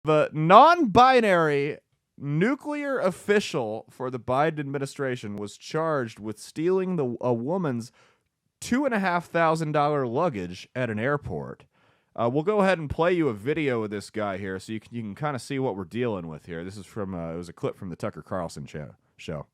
The non-binary nuclear official for the Biden administration was charged with stealing a woman's $2,500 luggage at an airport. We'll go ahead and play you a video of this guy here so you can kind of see what we're dealing with here. This is from it was a clip from the Tucker Carlson show.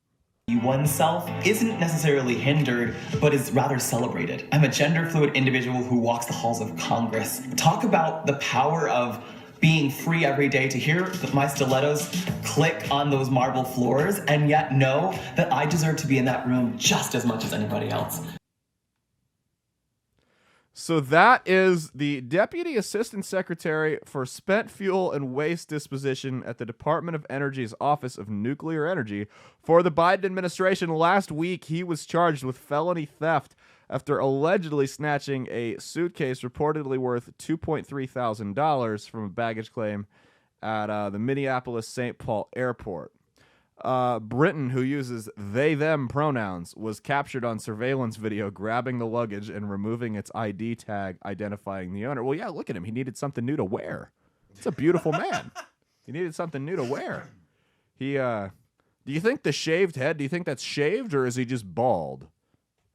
Oneself isn't necessarily hindered, but is rather celebrated. I'm a gender fluid individual who walks the halls of Congress. Talk about the power of being free every day to hear my stilettos click on those marble floors and yet know that I deserve to be in that room just as much as anybody else. So that is the Deputy Assistant Secretary for Spent Fuel and Waste Disposition at the Department of Energy's Office of Nuclear Energy for the Biden administration. Last week, he was charged with felony theft after allegedly snatching a suitcase reportedly worth $2.3 thousand from a baggage claim at the Minneapolis St. Paul airport. Brinton, who uses they/them pronouns, was captured on surveillance video grabbing the luggage and removing its ID tag identifying the owner. Well, yeah, look at him. He needed something new to wear. It's a beautiful man. He needed something new to wear. Do you think the shaved head, do you think that's shaved, or is he just bald?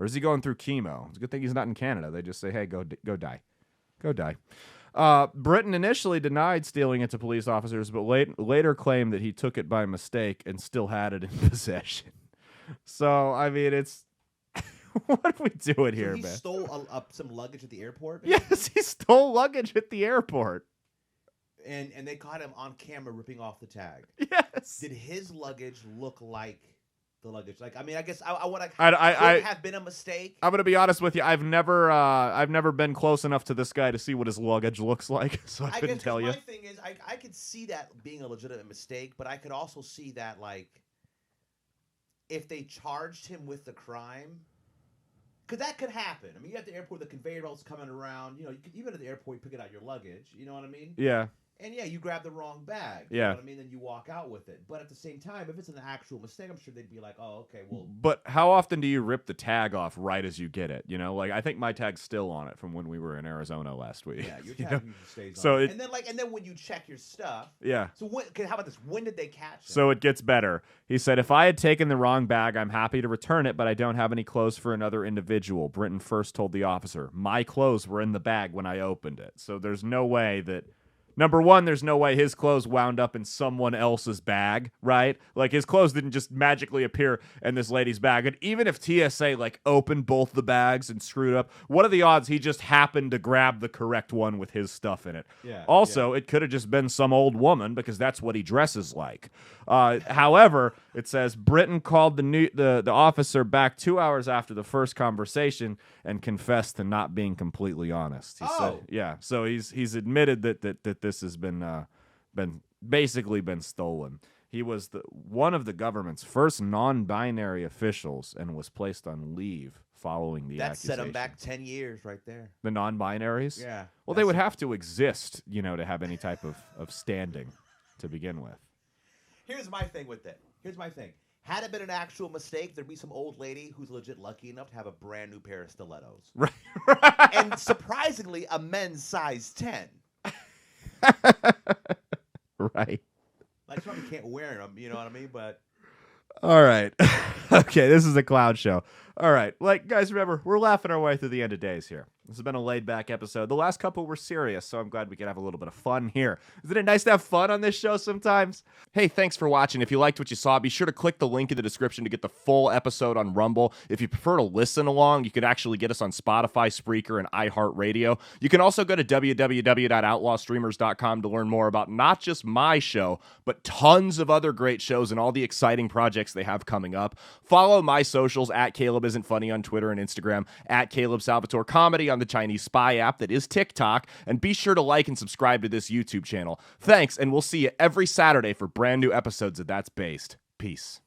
Or is he going through chemo? It's a good thing he's not in Canada. They just say, hey, go die. Go die. Brinton initially denied stealing it to police officers, but later claimed that he took it by mistake and still had it in possession. So, I mean, it's... what are we doing here, man? He stole some luggage at the airport? Yes, he stole luggage at the airport. And they caught him on camera ripping off the tag. Yes. Did his luggage look like the luggage? Like, I mean, I guess I would have been a mistake. I'm gonna be honest with you. I've never been close enough to this guy to see what his luggage looks like, so I couldn't tell you. My thing is, I could see that being a legitimate mistake, but I could also see that, like, if they charged him with the crime, because that could happen. I mean, you at the airport, the conveyor belt's coming around. You know, even at the airport, you pick out your luggage. You know what I mean? Yeah. And yeah, you grab the wrong bag. You know what I mean? Then you walk out with it. But at the same time, if it's an actual mistake, I'm sure they'd be like, oh, okay, well. But how often do you rip the tag off right as you get it? You know, like I think my tag's still on it from when we were in Arizona last week. Yeah, your tag usually stays on. So and then when you check your stuff. Yeah. So how about this? When did they catch him? So it gets better. He said, if I had taken the wrong bag, I'm happy to return it, but I don't have any clothes for another individual. Brinton first told the officer, my clothes were in the bag when I opened it. So there's no way that... Number one, there's no way his clothes wound up in someone else's bag, right? Like, his clothes didn't just magically appear in this lady's bag. And even if TSA, like, opened both the bags and screwed up, what are the odds he just happened to grab the correct one with his stuff in it? Yeah. Also, it could have just been some old woman because that's what he dresses like. However, it says Brinton called the officer back 2 hours after the first conversation and confessed to not being completely honest. He said, yeah. So he's admitted that this has been basically been stolen. He was one of the government's first non-binary officials and was placed on leave following the accusation. That set him back 10 years right there. The non-binaries? Yeah. Well, they would have to exist, you know, to have any type of standing to begin with. Here's my thing with it. Here's my thing. Had it been an actual mistake, there'd be some old lady who's legit lucky enough to have a brand new pair of stilettos. Right. And surprisingly, a men's size 10. Right. I probably can't wear them, you know what I mean? But all right. Okay, this is a clown show. All right. Like, guys, remember, we're laughing our way through the end of days here. This has been a laid-back episode. The last couple were serious, so I'm glad we could have a little bit of fun here. Isn't it nice to have fun on this show sometimes? Hey, thanks for watching. If you liked what you saw, be sure to click the link in the description to get the full episode on Rumble. If you prefer to listen along, you could actually get us on Spotify, Spreaker, and iHeartRadio. You can also go to www.outlawstreamers.com to learn more about not just my show, but tons of other great shows and all the exciting projects they have coming up. Follow my socials at Caleb Isn't Funny on Twitter and Instagram, at Caleb Salvatore Comedy on the Chinese spy app that is TikTok, and be sure to like and subscribe to this YouTube channel. Thanks, and we'll see you every Saturday for brand new episodes of That's Based. Peace.